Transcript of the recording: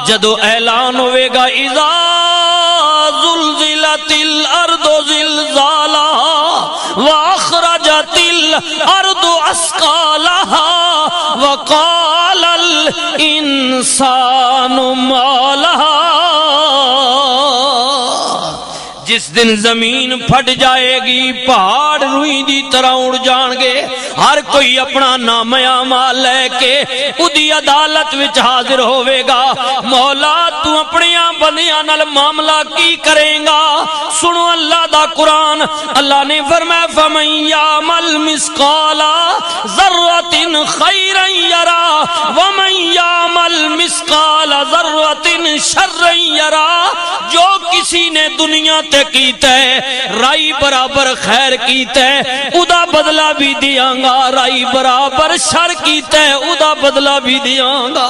जदों ऐलान होवेगा इज़ा ज़ुल्ज़िलतिल अर्दु ज़िलज़ालहा व अख़रजतिल अर्दु अस्क़ालहा व क़ालल इंसानु मा लहा। जिस दिन जमीन फट जाएगी, पहाड़ रुई दी तरह उड़ जाएंगे, हर कोई अपना नामया माल लैके उदी अदालत विच हाजिर होवेगा। मौला तू अपने बंदियां नाल मामला की करेगा? सुनो अल्लाह दा कुरान। अल्लाह ने फरमाया फमन यामल मिस्काला ज़र्रतिन खैरन यरा व मन यामल मिस्काला ज़र्रतिन शर्रन यरा। जो किसी ने दुनिया ते कीता है राई बराबर खैर कीता है, उदा बदला भी दियांगा, राई बराबर शर कीता है उदा बदला भी दियांगा।